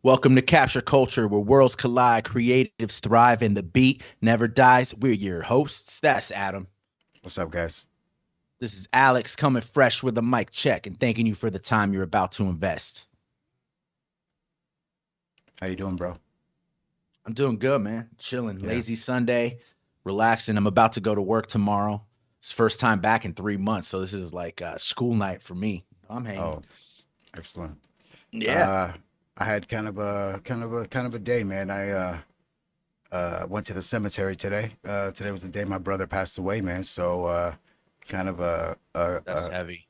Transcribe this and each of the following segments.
Welcome to Capture Culture, where worlds collide, creatives thrive, and the beat never dies. We're your hosts. That's Adam. What's up, guys? This is Alex coming fresh with a mic check and thanking you for the time you're about to invest. How you doing, bro? I'm doing good, man. Chilling. Yeah. Lazy Sunday, relaxing. I'm about to go to work tomorrow. It's first time back in 3 months, so this is like school night for me. I'm hanging. Oh, excellent. Yeah. Uh, I had kind of a day, man. I went to the cemetery today. Today was the day my brother passed away, man. So kind of That's heavy.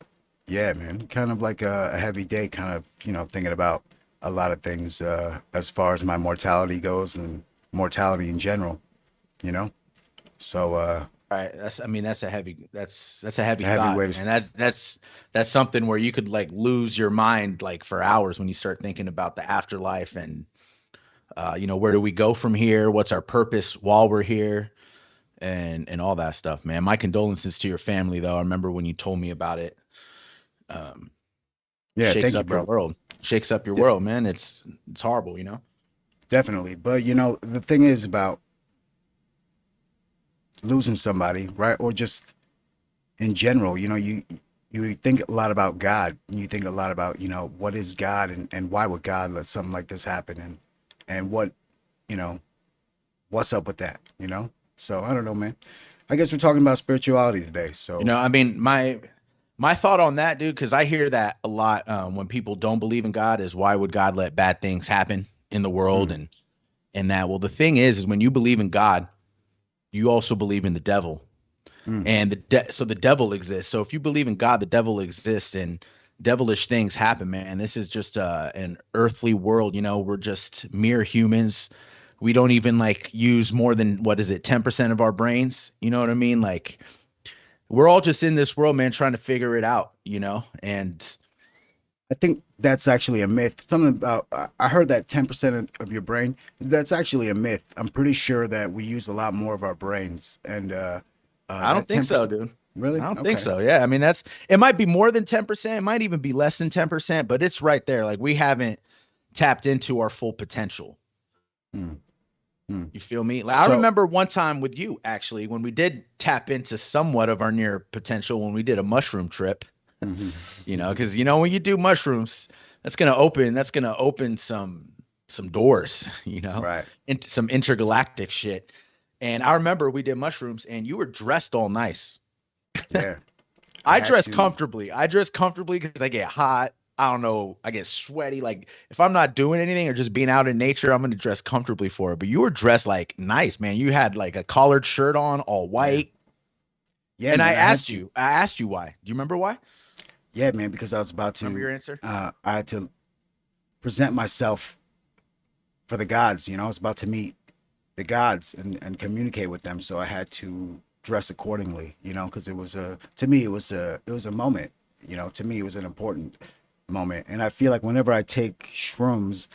yeah, man. Kind of like a heavy day. Kind of thinking about a lot of things as far as my mortality goes and mortality in general. You know. So All right. That's a heavy that's a heavy a heavy thought, way to. man. That's something where you could like lose your mind like for hours when you start thinking about the afterlife and where do we go from here? What's our purpose while we're here? And all that stuff, man. My condolences to your family though. I remember when you told me about it. Um Yeah. Shakes Thank you, up your bro. world. Shakes up your De- world, man. It's horrible. Definitely. But the thing is about losing somebody, right? Or just in general, you think a lot about God. You think a lot about, what is God and why would God let something like this happen and you know, what's up with that, you know? So I don't know, man. I guess we're talking about spirituality today. So My thought on that, dude, because I hear that a lot when people don't believe in God, is why would God let bad things happen in the world mm, and that. Well, the thing is when you believe in God, you also believe in the devil, mm, and so the devil exists. So if you believe in God, the devil exists, and devilish things happen, man. This is just an earthly world. We're just mere humans. We don't even like use more than what is it, 10% of our brains. You know what I mean? Like we're all just in this world, man, trying to figure it out. And I think that's actually a myth. Something about I heard that 10% of your brain, that's actually a myth. I'm pretty sure that we use a lot more of our brains and I don't that think so, 10%. dude. I Really? don't think Okay. so. Yeah. I mean, it might be more than 10%. It might even be less than 10%, but it's right there. Like we haven't tapped into our full potential. Mm, mm. You feel me? Like I So, remember one time with you actually when we did tap into somewhat of our near potential when we did a mushroom trip, mhm. because when you do mushrooms, that's gonna open some doors, Right. into some intergalactic shit. And I remember we did mushrooms and you were dressed all nice. Yeah. I I had dress to. comfortably. I dress comfortably because I get hot. I don't know. I get sweaty. Like if I'm not doing anything or just being out in nature, I'm gonna dress comfortably for it. But you were dressed like nice, man. You had like a collared shirt on, all Yeah. white. Yeah, And I man. I had asked to. you, I asked you why. Do you remember why? Yeah, man, because I was about Remember to. your answer? I had to present myself for the gods. I was about to meet the gods and communicate with them, so I had to dress accordingly. Because it was a to me it was a moment. To me it was an important moment, and I feel like whenever I take shrooms,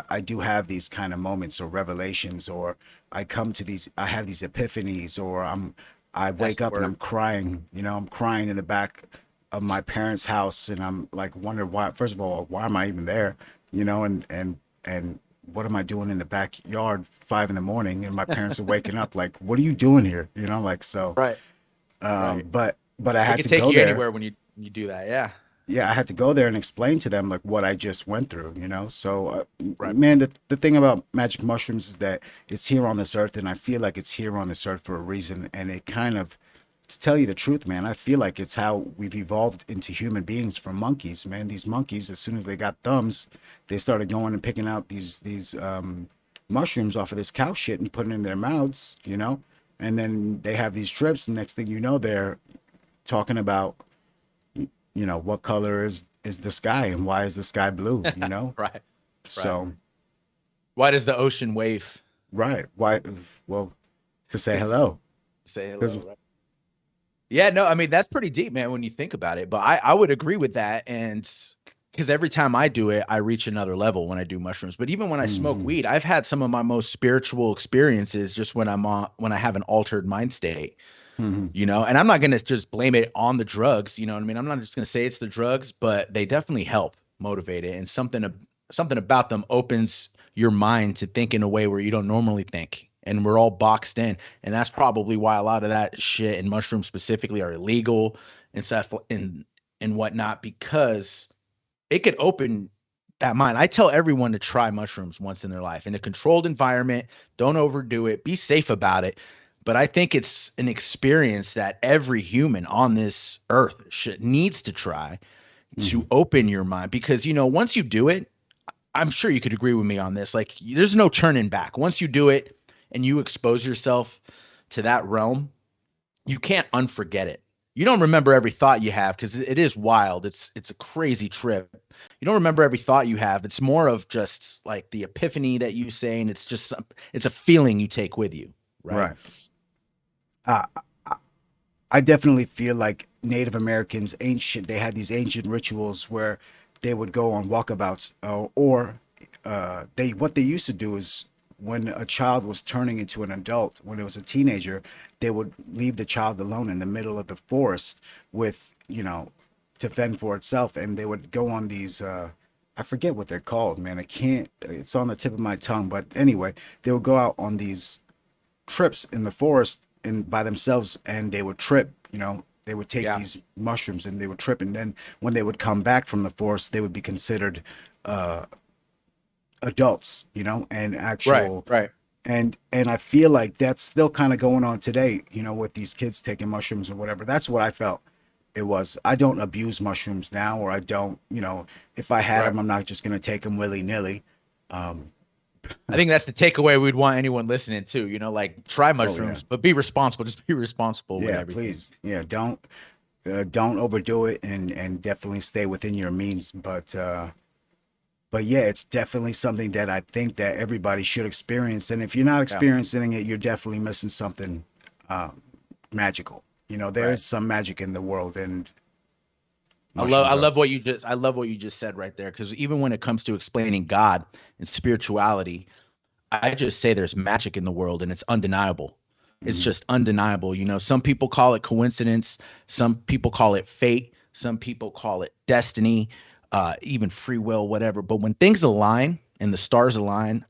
I do have these kind of moments or revelations, or I have these epiphanies, or I That's wake the up and word. I'm crying. I'm crying in the back of my parents' house, and I'm like, wonder why. First of all, why am I even there? And what am I doing in the backyard 5 in the morning? And my parents are waking up, like, what are you doing here? Like so. Right. Right. But I It had can to take go you there. anywhere when you do that. Yeah. Yeah, I had to go there and explain to them like what I just went through. So, Right. man, the thing about magic mushrooms is that it's here on this earth, and I feel like it's here on this earth for a reason. And it kind of, to tell you the truth, man, I feel like it's how we've evolved into human beings from monkeys, man. These monkeys, as soon as they got thumbs, they started going and picking out these mushrooms off of this cow shit and putting it in their mouths. And then they have these trips, and next thing you know, they're talking about what color is the sky and why is the sky blue. Right. Right. So Why does the ocean wave? right, why, well, to say Because hello, say because hello. Right. Yeah, no, I mean that's pretty deep, man, when you think about it. But I would agree with that, and because every time I do it, I reach another level when I do mushrooms. But even when I smoke hmm weed, I've had some of my most spiritual experiences just when I have an altered mind state. hmm And I'm not gonna just blame it on the drugs. You know what I mean? I'm not just gonna say it's the drugs, but they definitely help motivate it and something. something about them opens your mind to think in a way where you don't normally think. And we're all boxed in. And that's probably why a lot of that shit and mushrooms specifically are illegal and stuff and whatnot, because it could open that mind. I tell everyone to try mushrooms once in their life in a controlled environment. Don't overdo it. Be safe about it. But I think it's an experience that every human on this earth should needs to try Hmm. to open your mind, because once you do it, I'm sure you could agree with me on this. Like, there's no turning back. Once you do it and you expose yourself to that realm, you can't unforget it. You don't remember every thought you have because it is wild. It's a crazy trip. You don't remember every thought you have. It's more of just like the epiphany that you say, and it's a feeling you take with you, right? Right. Uh, I definitely feel like Native Americans ancient they had these ancient rituals where they would go on walkabouts, or they what they used to do is when a child was turning into an adult, when it was a teenager, they would leave the child alone in the middle of the forest with, to fend for itself, and they would go on these I forget what they're called, man. I can't, it's on the tip of my tongue, but anyway, they would go out on these trips in the forest and by themselves, and they would trip, they would take Yeah. these mushrooms and they would trip, and then when they would come back from the forest they would be considered adults, and Right. actual, Right. and I feel like that's still kind of going on today, with these kids taking mushrooms or whatever. That's what I felt it was. I don't abuse mushrooms now, or I don't, if I had Right. them, I'm not just going to take them willy-nilly. I think that's the takeaway we'd want anyone listening to. Like, try Oh yeah. mushrooms, but be responsible. Just be responsible with Yeah, everything. please. Yeah, don't overdo it, and definitely stay within your means. But yeah, it's definitely something that I think that everybody should experience. And if you're not Yeah. experiencing it, you're definitely missing something magical. There Right. is some magic in the world, and I love I mushrooms are. love what you just I love what you just said right there, because even when it comes to explaining God and spirituality, I just say there's magic in the world and it's undeniable. It's Mhm. just undeniable. Some people call it coincidence, some people call it fate, some people call it destiny, even free will, whatever. But when things align and the stars align,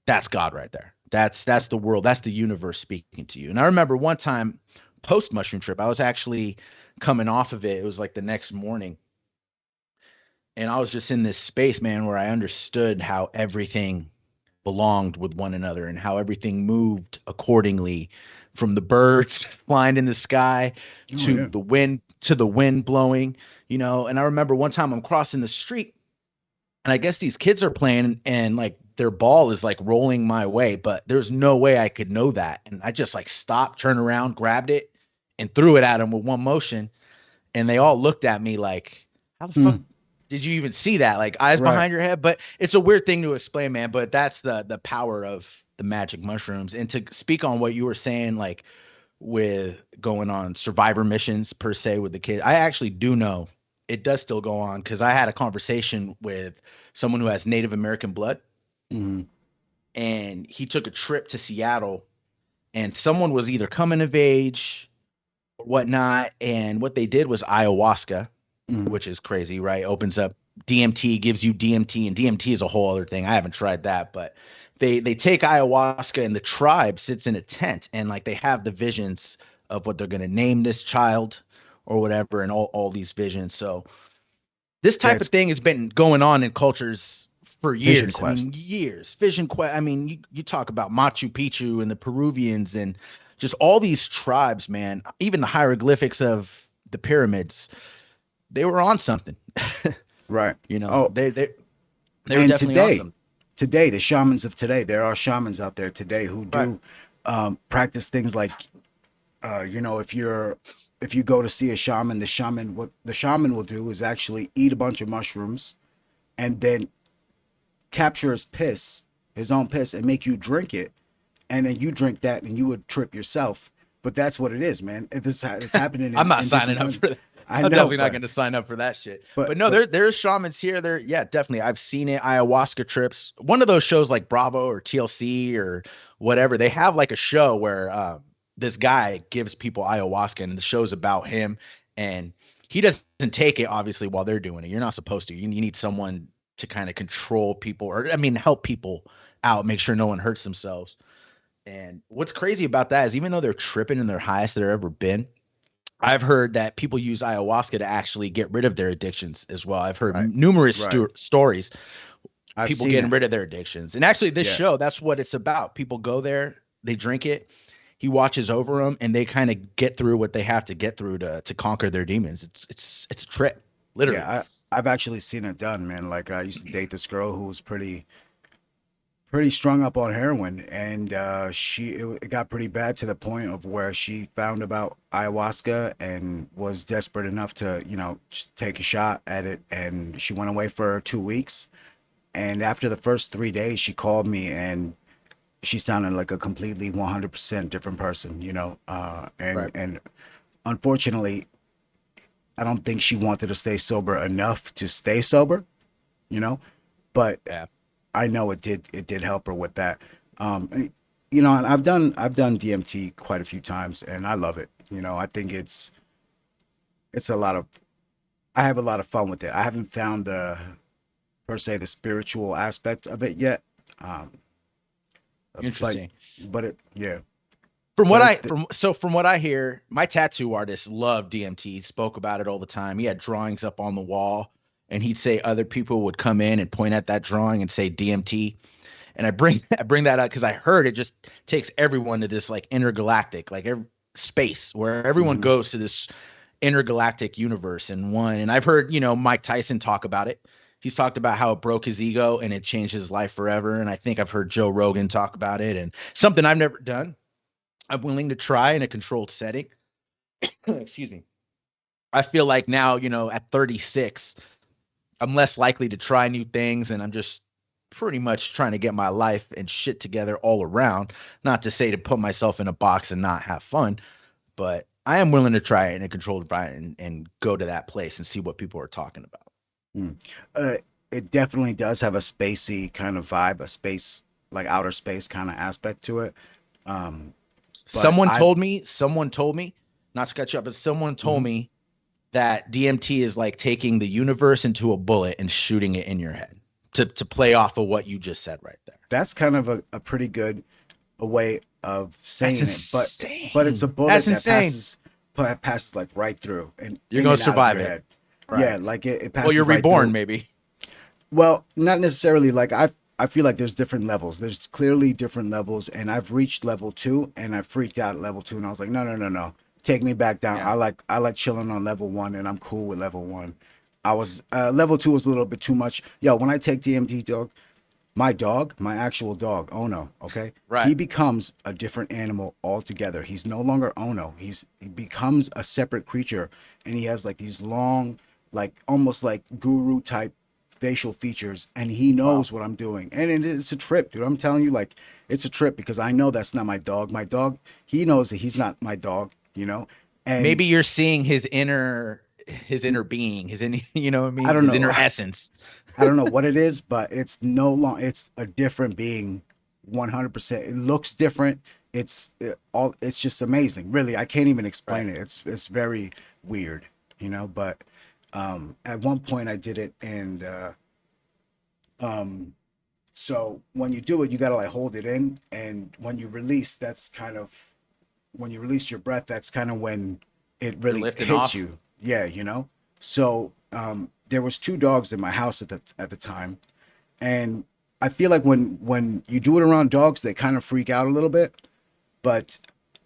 that's God right there. That's the world, that's the universe speaking to you. And I remember one time post mushroom trip, I was actually coming off of it. It was like the next morning, and I was just in this space, man, where I understood how everything belonged with one another and how everything moved accordingly, from the birds flying in the sky Oh yeah. to the wind blowing, and I remember one time I'm crossing the street, and I guess these kids are playing, and like their ball is like rolling my way, but there's no way I could know that. And I just like stopped, turned around, grabbed it, and threw it at them with one motion. And they all looked at me like, how the fuck Hmm. did you even see that? Like, eyes Right. behind your head. But it's a weird thing to explain, man. But that's the power of the magic mushrooms. And to speak on what you were saying, like with going on survivor missions per se with the kid, I actually do know it does still go on, because I had a conversation with someone who has Native American blood, Hmm. and he took a trip to Seattle, and someone was either coming of age or whatnot. And what they did was ayahuasca, Hmm. which is crazy, right? Opens up DMT, gives you DMT, and DMT is a whole other thing. I haven't tried that, but they take ayahuasca, and the tribe sits in a tent, and like they have the visions of what they're gonna name this child or whatever, and all these visions. So this Yeah, type of it's thing has been going on in cultures for Vision years. I Quest. mean, years. Vision quest. I mean, you talk about Machu Picchu and the Peruvians and just all these tribes, man. Even the hieroglyphics of the pyramids, they were on something. Right. Oh, They were and definitely on today, something. the shamans of today, there are shamans out there today who Right. do practice things like, if you go to see a shaman, what the shaman will do is actually eat a bunch of mushrooms and then capture his piss, his own piss, and make you drink it, and then you drink that and you would trip yourself. But that's what it is, man. It's happening I'm not in signing different up countries. for that. I I'm know, definitely not but going to sign up for that shit. but But no, but there's shamans here. There, yeah, definitely. I've seen it. Ayahuasca trips. One of those shows like Bravo or TLC or whatever. They have like a show where this guy gives people ayahuasca, and the show's about him. And he doesn't take it obviously while they're doing it. You're not supposed to. You need someone. to kind of control people, or I mean help people out, make sure no one hurts themselves. And what's crazy about that is even though they're tripping and they're highest they've ever been, I've heard that people use ayahuasca to actually get rid of their addictions as well. I've heard Right. numerous Right. stories, I've people seen getting it. rid of their addictions. And actually, this Yeah. show, that's what it's about. People go there, they drink it, he watches over them, and they kind of get through what they have to get through to conquer their demons. It's a trip, literally. Yeah, I've actually seen it done, man. Like I used to date this girl who was pretty strung up on heroin, and it got pretty bad to the point of where she found about ayahuasca and was desperate enough to, just take a shot at it, and she went away for 2 weeks. And after the first 3 days, she called me, and she sounded like a completely 100% different person, and Right. unfortunately, I don't think she wanted to stay sober enough to stay sober, you know, but Yeah. I know it did help her with that. And I've done DMT quite a few times, and I love it. I think it's a lot of I have a lot of fun with it. I haven't found the per se the spiritual aspect of it yet, um, but Interesting. it yeah, From what but I it's the from what I hear, my tattoo artist loved DMT. He spoke about it all the time. He had drawings up on the wall, and he'd say other people would come in and point at that drawing and say DMT. And I bring that up because I heard it just takes everyone to this like intergalactic, like space where everyone mhm. goes to this intergalactic universe in one. And I've heard, Mike Tyson talk about it. He's talked about how it broke his ego and it changed his life forever. And I think I've heard Joe Rogan talk about it, and something I've never done. I'm willing to try in a controlled setting. Excuse me. I feel like now, at 36, I'm less likely to try new things, and I'm just pretty much trying to get my life and shit together all around. Not to say to put myself in a box and not have fun, but I am willing to try it in a controlled environment and go to that place and see what people are talking about. Mm. Uh, it definitely does have a spacey kind of vibe, a space like outer space kind of aspect to it. Um, but Someone told me, not to cut you up, but someone told mhm. me that DMT is like taking the universe into a bullet and shooting it in your head to play off of what you just said right there. That's kind of a pretty good a way of That's saying it, but it's insane. a That's bullet that insane. passes like right through and You're in gonna and out of survive your it. head. Yeah, Right. like it Well, you're passes right reborn, through. maybe. Well, not necessarily. Like I feel like there's different levels. There's clearly different levels, and I've reached level two, and I freaked out at level two, and I was like, no, no, no, no, take me back down. Yeah. I like chilling on level one, and I'm cool with level one. I was level two was a little bit too much. Yo, when I take DMT, dog, my actual dog, Ono, okay? Right. He becomes a different animal altogether. He's no longer Ono. He becomes a separate creature, and he has like these long, like almost like guru type facial features, and he Wow. knows what I'm doing. And it's a trip, dude. I'm telling you, like, it's a trip because I know that's not my dog. My dog, he knows that he's not my dog, you know? And Maybe you're seeing his inner being, you know what I I mean? don't His know. inner essence. I don't know what it is, but it's no long. It's a different being, 100%. It looks different. It's just amazing. Really, I can't even Right. explain it. It's very weird, But at one point I did it, and so when you do it, you gotta like hold it in, and when you release your breath, that's kind of when it You're really lifting hits off. you. Yeah. So there was two dogs in my house at the time, and I feel like when you do it around dogs, they kind of freak out a little bit, but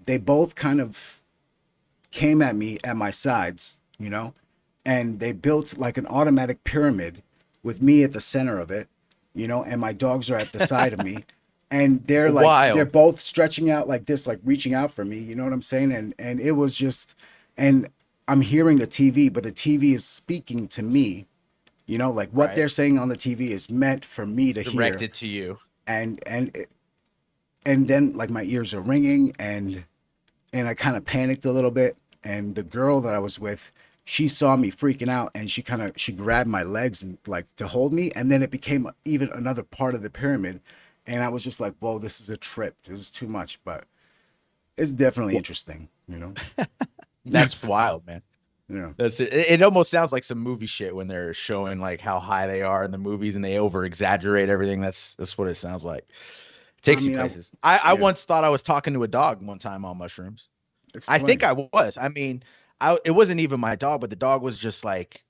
they both kind of came at me at my sides, and they built like an automatic pyramid with me at the center of it, and my dogs are at the side of me, and they're Wild. both stretching out like this, like reaching out for me, you know what I'm saying? And it was just, and I'm hearing the TV, but the TV is speaking to me, like what Right. they're saying on the TV is meant for me to hear. Directed to you. And and and then like my ears are ringing, and I kind of panicked a little bit. And the girl that I was with, she saw me freaking out, and she grabbed my legs and like to hold me, and then it became even another part of the pyramid, and I was just like, whoa, this is a trip. This is too much, but it's definitely Wh- interesting. That's wild, man. Yeah. That's it. It almost sounds like some movie shit when they're showing like how high they are in the movies and they over exaggerate everything. That's what it sounds like. It I takes you mean, places. I yeah. once thought I was talking to a dog one time on mushrooms. I think Explain. I was. I mean, it wasn't even my dog, but the dog was just like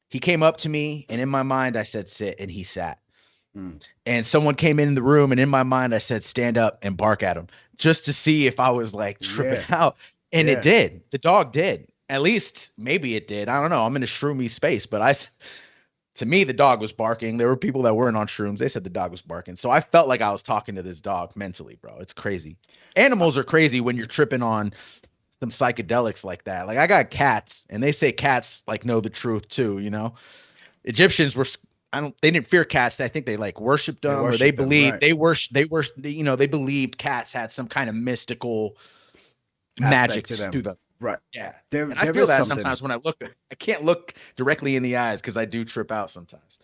he came up to me and in my mind I said sit and he sat. Mm. And someone came in the room and in my mind I said stand up and bark at him just to see if I was like tripping Yeah. out. And it Yeah. did. The dog did. At least maybe it did. I don't know. I'm in a shroomy space, but to me the dog was barking. There were people that weren't on shrooms. They said the dog was barking. So I felt like I was talking to this dog mentally, bro. It's crazy. Uh, Animals are crazy when you're tripping on some psychedelics like that. Like I got cats and they say cats like know the truth too, you know. Egyptians were I don't they didn't fear cats. I think they like worshiped they them or they worship them, believed right? you know, they believed cats had some kind of mystical Aspect magic to to them, them. right? Yeah. And I There feel is that something. sometimes when I can't look directly in the eyes because I do trip out sometimes.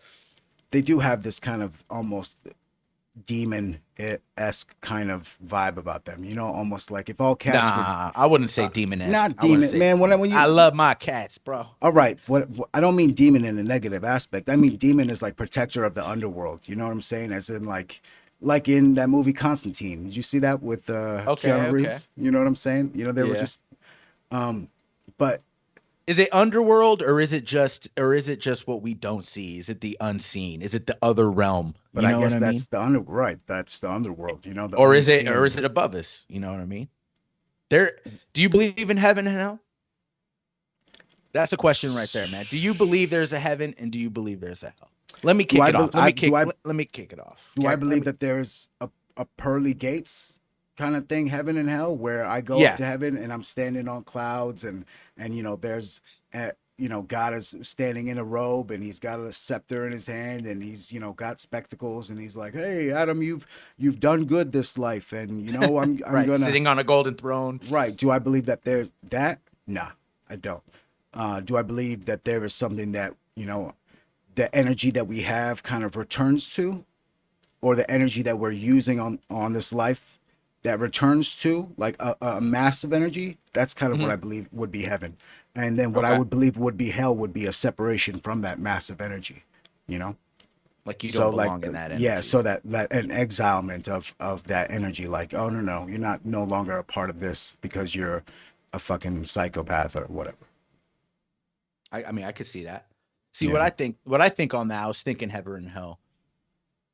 They do have this kind of almost demon esque kind of vibe about them. You know, almost like if all cats were Nah, I wouldn't say uh, demon-esque. not I wouldn't demon, say man. demon. When I you love my cats, bro. all right, what I don't mean demon in a negative aspect. I mean demon is like protector of the underworld. You know what I'm saying? As in like in that movie Constantine. Did you see that with Okay, Keanu okay. Reeves? You know what I'm saying? You know, they were Yeah. just but Is it underworld or is it just what we don't see? Is it the unseen? Is it the other realm? but You I know what guess I mean? that's the under right. That's the underworld. You know, the Or unseen. is it above us? You know what I mean? There do you believe in heaven and hell? That's a question right there, man. Do you believe there's a heaven and do you believe there's a hell? Let me Do kick it off. Let me kick it off. do I Okay? Let believe me that there's a pearly gates kind of thing, heaven and hell, where I go up Yeah. to heaven and I'm standing on clouds and you know there's you know God is standing in a robe and he's got a scepter in his hand and he's you know got spectacles and he's like, hey Adam, you've done good this life and you know I'm Right. gonna Sitting on a golden throne. right. Do I believe that there's that? Nah, I don't. Do I believe that there is something that you know the energy that we have kind of returns to, or the energy that we're using on this life that returns to, like a massive energy? That's kind of what Mhm. I believe would be heaven, and then what I Okay. would believe would be hell would be a separation from that massive energy, you know. Like you So don't like belong in that yeah, energy. so that an exilement of that energy, like oh no, you're not no longer a part of this because you're a fucking psychopath or whatever. I mean, I could see that. See Yeah. what I think on that, I was thinking heaven and hell.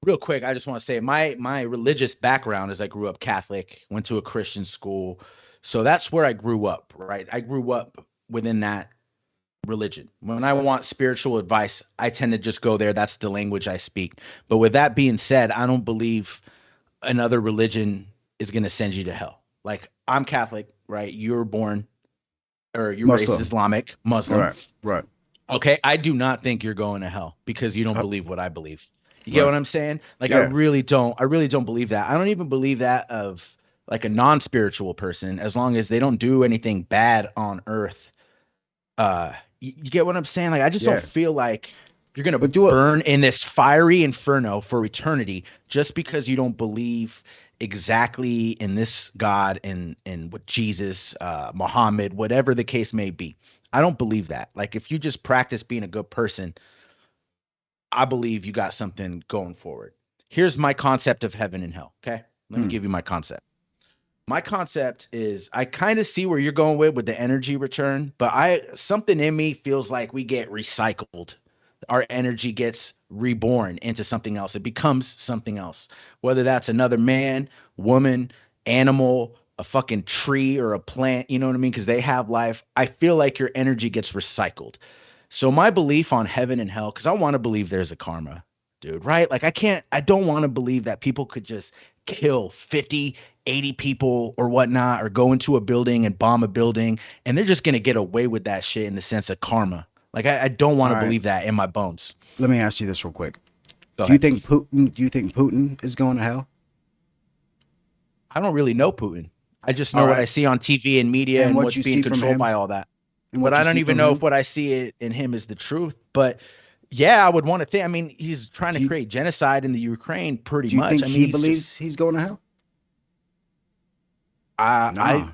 Real quick, I just want to say my religious background is I grew up Catholic, went to a Christian school. So that's where I grew up, right? I grew up within that religion. When I want spiritual advice, I tend to just go there. That's the language I speak. But with that being said, I don't believe another religion is going to send you to hell. Like I'm Catholic, right? You're born or you're raised Muslim. Islamic, Muslim. Right. Right. Okay, I do not think you're going to hell because you don't Uh, believe what I believe. You get right. what I'm saying? Like Yeah. I really don't believe that. I don't even believe that of like a non-spiritual person as long as they don't do anything bad on earth. You get what I'm saying? Like I just don't Yeah. feel like you're going to But do it. burn in this fiery inferno for eternity just because you don't believe exactly in this God and what Jesus, Muhammad, whatever the case may be. I don't believe that. Like if you just practice being a good person, I believe you got something going forward. Here's my concept of heaven and hell. Okay. Let me Hmm. give you my concept. My concept is I kind of see where you're going with the energy return, but I something in me feels like we get recycled. Our energy gets reborn into something else. It becomes something else. Whether that's another man, woman, animal, a fucking tree or a plant, you know what I mean? Because they have life. I feel like your energy gets recycled. So my belief on heaven and hell, because I want to believe there's a karma, dude, right? Like I don't want to believe that people could just kill 50, 80 people or whatnot, or go into a building and bomb a building, and they're just gonna get away with that shit in the sense of karma. Like I don't want All to right. believe that in my bones. Let me ask you this real quick. Go ahead. Do you think Putin is going to hell? I don't really know Putin. I just All know what I right. see on TV and media And and what what's you being see from controlled him? by all that. And But what I you don't see even from know if him? what I see in him is the truth. But yeah, I would want to think. I mean, he's trying to Do you, create genocide in the Ukraine pretty do you much. think I mean, he he's just believes he's going to hell? I Nah.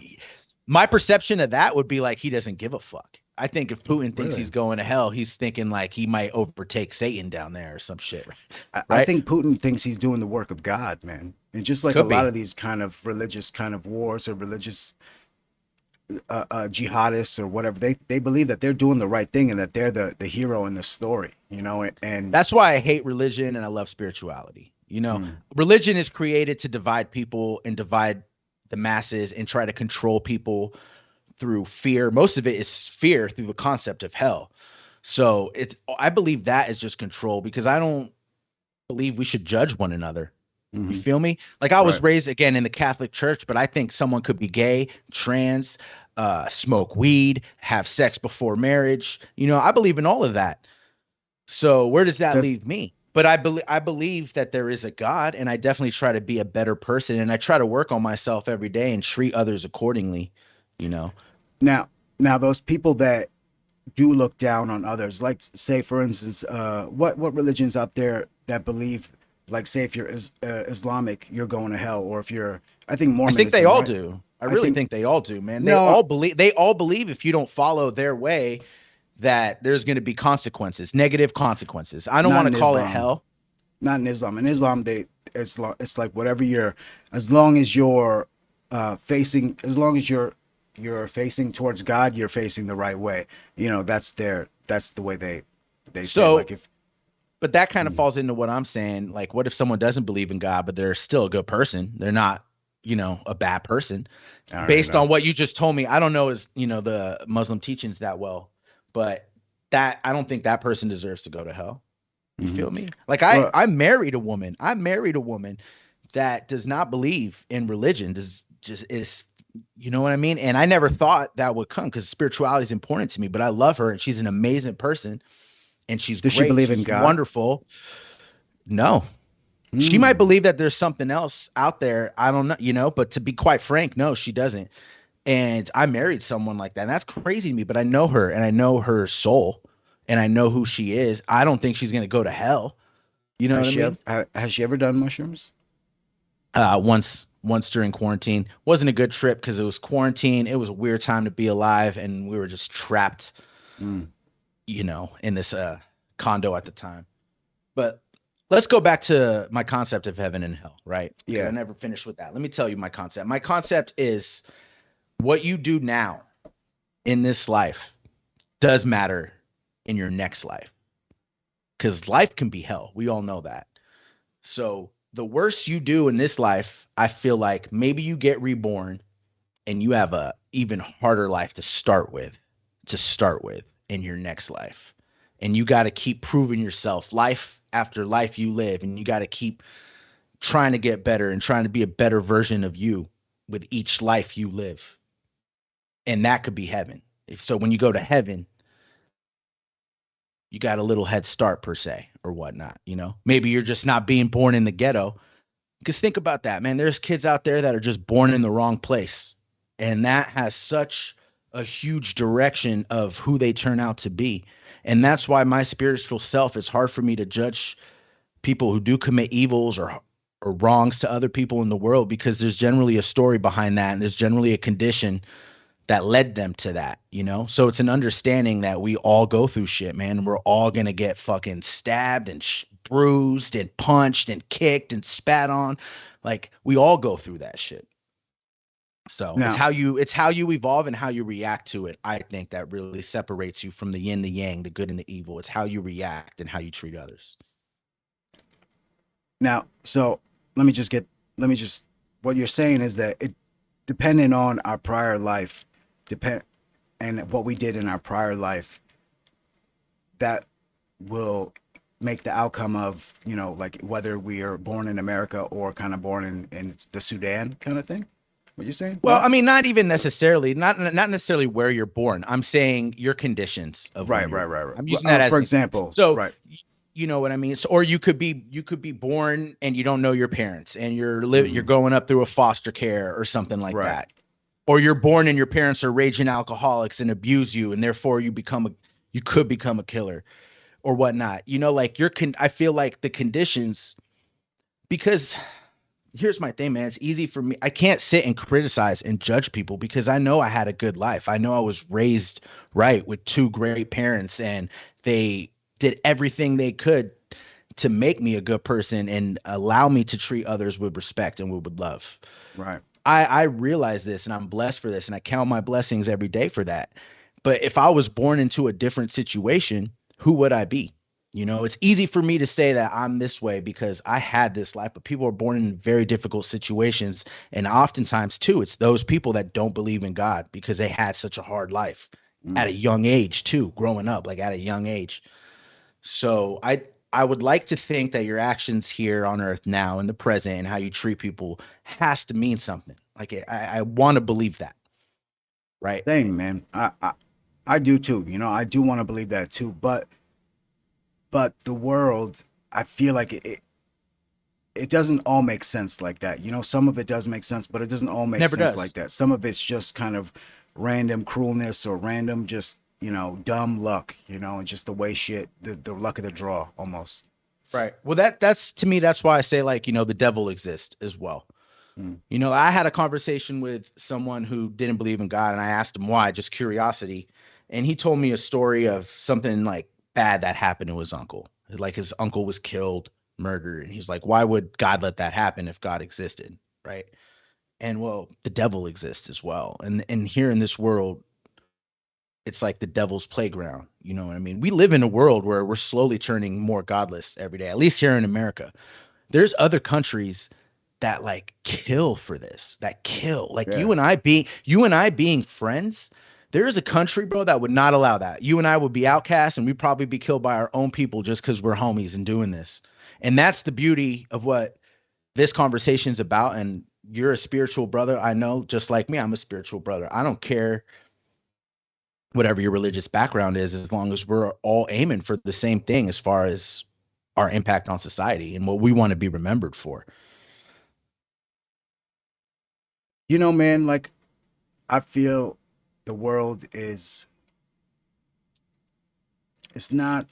my perception of that would be like he doesn't give a fuck. I think if Putin thinks Really? he's going to hell, he's thinking like he might overtake Satan down there or some shit, I right? think Putin thinks he's doing the work of God, man. And just like a Could lot be. of these kind of religious kind of wars or religious jihadists or whatever, they believe that they're doing the right thing and that they're the hero in the story, you know. And That's why I hate religion and I love spirituality. You know, mm, religion is created to divide people and divide the masses and try to control people through fear. Most of it is fear through the concept of hell. So it's I believe that is just control because I don't believe we should judge one another. You mhm, feel me? Like I was right. raised again in the Catholic Church, but I think someone could be gay, trans, smoke weed, have sex before marriage. You know, I believe in all of that. So where does that Does leave me? But I believe that there is a God, and I definitely try to be a better person, and I try to work on myself every day and treat others accordingly. You know, now now those people that do look down on others, like say for instance, what religions out there that believe, like say if you're Islamic, you're going to hell, or if you're, I think I think they Mormonism, all right? do. I I really think think they all do, man. They no, all believe. They all believe if you don't follow their way, that there's going to be consequences, negative consequences. I don't not want to in call it Islam. hell. Not in Islam. In Islam, it's like whatever you're, as long as you're facing, as long as you're facing towards God, you're facing the right way. You know, that's the way they say it. Like So, if but that kind of mm, falls into what I'm saying. Like, what if someone doesn't believe in God, but they're still a good person? They're not, a bad person. I don't Based know. on what you just told me, I don't know the Muslim teachings that well, but that I don't think that person deserves to go to hell. You Hmm. feel me? Like I Well, I married a woman. I married a woman that does not believe in religion. Does just is you know what I mean? And I never thought that would come because spirituality is important to me, but I love her and she's an amazing person and she's does she great. believe in She's God? wonderful. No. She might Hmm. believe that there's something else out there. I don't know, but to be quite frank, no, she doesn't. And I married someone like that. And that's crazy to me, but I know her and I know her soul and I know who she is. I don't think she's going to go to hell. You know what I mean? Has she ever done mushrooms? Once during quarantine. Wasn't a good trip because it was quarantine. It was a weird time to be alive and we were just trapped, Mm, in this condo at the time. But let's go back to my concept of heaven and hell, right? Because I yeah. never finished with that. Let me tell you my concept. My concept is what you do now in this life does matter in your next life because life can be hell. We all know that. So the worse you do in this life, I feel like maybe you get reborn and you have a even harder life to start with in your next life. And you got to keep proving yourself life after life you live and you got to keep trying to get better and trying to be a better version of you with each life you live. And that could be heaven. If so when you go to heaven, you got a little head start per se or whatnot, Maybe you're just not being born in the ghetto. Because think about that, man. There's kids out there that are just born in the wrong place. And that has such a huge direction of who they turn out to be. And that's why my spiritual self, it's hard for me to judge people who do commit evils or wrongs to other people in the world because there's generally a story behind that and there's generally a condition that led them to that. So it's an understanding that we all go through shit, man. We're all gonna get fucking stabbed and bruised and punched and kicked and spat on. Like we all go through that shit. So it's Now, how you evolve and how you react to it. I think that really separates you from the yin, the yang, the good and the evil. It's how you react and how you treat others. so let me just get, let me just, what you're saying is that it, depending on our prior life, depend, and what we did in our prior life, that will make the outcome of, like whether we are born in America or kind of born in the Sudan kind of thing. What you saying? Well, Right? I mean, not even necessarily, not necessarily where you're born. I'm saying your conditions of when Right, you're right, born. right, right. I'm Well, using that as for an example. example, So, right. you know what I mean? So, or you could be born and you don't know your parents and you're Hmm. growing up through a foster care or something like Right. that. Or you're born and your parents are raging alcoholics and abuse you and therefore you could become a killer or whatnot. Like I feel like the conditions because here's my thing, man. It's easy for me. I can't sit and criticize and judge people because I know I had a good life. I know I was raised right with two great parents and they did everything they could to make me a good person and allow me to treat others with respect and with love. Right. I realize this and I'm blessed for this and I count my blessings every day for that. But if I was born into a different situation, who would I be? You know, it's easy for me to say that I'm this way because I had this life, but people are born in very difficult situations. And oftentimes, too, it's those people that don't believe in God because they had such a hard life at a Mm. young age, too, growing up, like at a young age. So I would like to think that your actions here on earth now in the present and how you treat people has to mean something. Like I want to believe that, right? Same, man. I do too. You know, I do want to believe that too. But the world, I feel like it doesn't all make sense like that. You know, some of it does make sense, but it doesn't all make Never sense like does. that. Some of it's just kind of random cruelness or random just, dumb luck, and just the way shit, the luck of the draw almost. Right. Well, that's to me, that's why I say like, the devil exists as well. Mm. I had a conversation with someone who didn't believe in God and I asked him why, just curiosity. And he told me a story of something like bad that happened to his uncle. Like his uncle was killed, murdered. And he's like, why would God let that happen if God existed? Right. And well, the devil exists as well. And here in this world, it's like the devil's playground. You know what I mean? We live in a world where we're slowly turning more godless every day, at least here in America. There's other countries that like kill for this, that kill. Like Yeah. you and I being friends, there is a country, bro, that would not allow that. You and I would be outcasts and we'd probably be killed by our own people just because we're homies and doing this. And that's the beauty of what this conversation's about. And you're a spiritual brother. I know, just like me, I'm a spiritual brother. I don't care whatever your religious background is, as long as we're all aiming for the same thing as far as our impact on society and what we want to be remembered for. Man, like I feel the world is it's not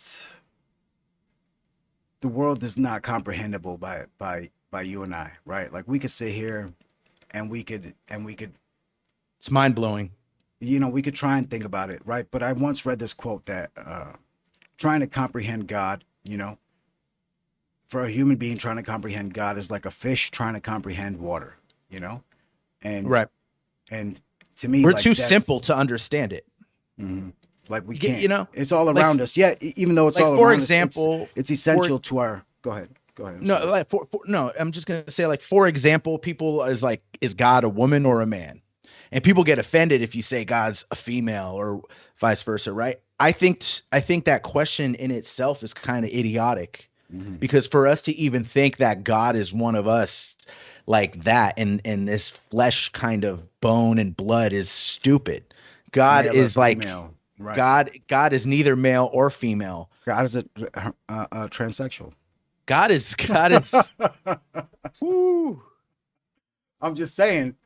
the world is not comprehensible by you and I, right? Like we could sit here and we could It's mind blowing. we could try and think about it, right? But I once read this quote that trying to comprehend God, for a human being trying to comprehend God is like a fish trying to comprehend water, you know? And Right. and to me, We're like too that's simple to understand it. like we You get, can't. It's all like around us. Yeah, even though it's like all for around us, example, it's for essential to our. Go ahead. Go ahead. I'm no, sorry. like for no, I'm just gonna say like for example, people is like, is God a woman or a man? And people get offended if you say God's a female or vice versa, right? I think that question in itself is kind of idiotic Hmm. because for us to even think that God is one of us like that and this flesh kind of bone and blood is stupid. God Male or is like female, right? God is neither male or female. God is a transsexual. God is whoo, I'm just saying,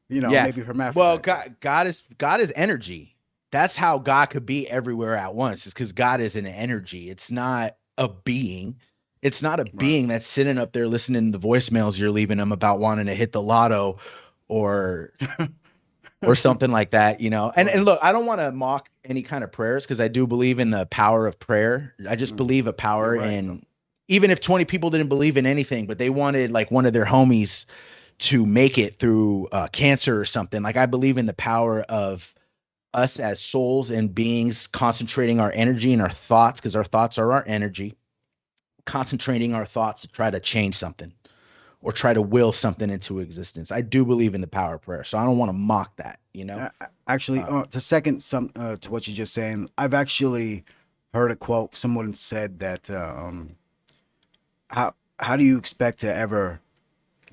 yeah. maybe Well, hermaphrodite. God is energy. That's how God could be everywhere at once. Is because God is an energy. It's not a being. It's not a Right. being that's sitting up there listening to the voicemails you're leaving them about wanting to hit the lotto or something like that, And Right. look, I don't want to mock any kind of prayers because I do believe in the power of prayer. I just Hmm. believe a You're power right, though. in even if 20 people didn't believe in anything, but they wanted like one of their homies to make it through cancer or something. Like I believe in the power of us as souls and beings concentrating our energy and our thoughts because our thoughts are our energy, concentrating our thoughts to try to change something or try to will something into existence. I do believe in the power of prayer, so I don't want to mock that. Actually, Uh, to second some to what you're just saying, I've actually heard a quote. Someone said that how do you expect to ever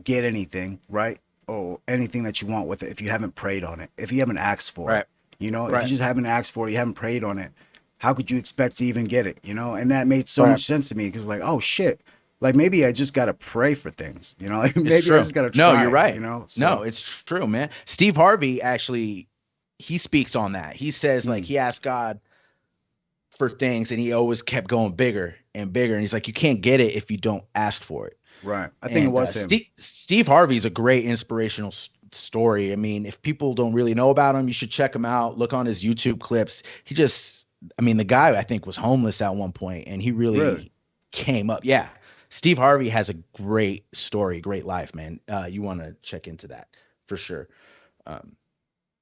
get anything, right? Or anything that you want with it if you haven't prayed on it, if you haven't asked for it. right, If you right, just haven't asked for it, you haven't prayed on it, how could you expect to even get it? And that made so right. much sense to me because, like, oh shit, like maybe I just gotta pray for things, like It's maybe I true. just gotta No, you're try, right. So, No, it's true, man. Steve Harvey actually he speaks on that. He says like mm, he asked God for things and he always kept going bigger and bigger. And he's like, you can't get it if you don't ask for it. Right. I think it And was him. Steve Harvey's a great inspirational story. I mean, if people don't really know about him, you should check him out. Look on his YouTube clips. I mean, the guy I think was homeless at one point, and he Really. really came up. Yeah, Steve Harvey has a great story, great life, man. You want to check into that for sure. Um,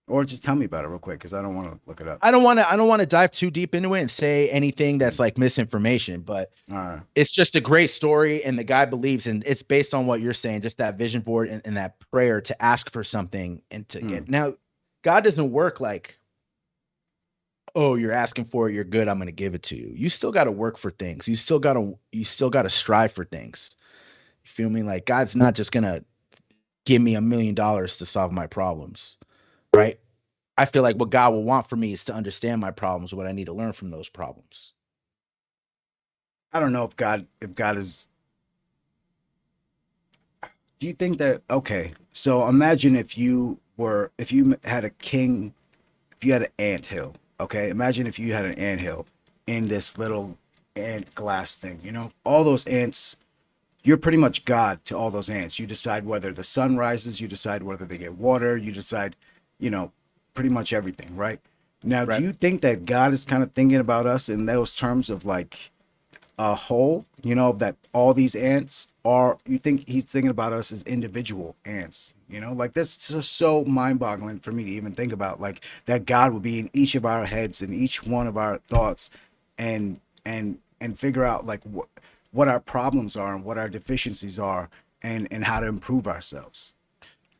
Or just tell me about it real quick because I don't want to look it up. I don't want to dive too deep into it and say anything that's Mm. like misinformation, but All right. it's just a great story, and the guy believes, and it's based on what you're saying, just that vision board and that prayer to ask for something and to Mm. get. Now God doesn't work like, oh, you're asking for it, you're good, I'm going to give it to you. You still got to work for things. You still got to strive for things. You feel me? Like God's not just going to give me $1 million to solve my problems, right? I feel like what God will want for me is to understand my problems, what I need to learn from those problems. I don't know if God is. Do you think that okay? So imagine if you had a king, if you had an ant hill. Okay, imagine if you had an ant hill in this little ant glass thing. You know, all those ants. You're pretty much God to all those ants. You decide whether the sun rises. You decide whether they get water. You decide, you know, pretty much everything, right? Now, do Right. you think that God is kind of thinking about us in those terms of like a whole, you know, that all these ants are, you think he's thinking about us as individual ants, you know, like this is so mind-boggling for me to even think about, like that God would be in each of our heads and each one of our thoughts, and figure out like what our problems are and what our deficiencies are, and how to improve ourselves.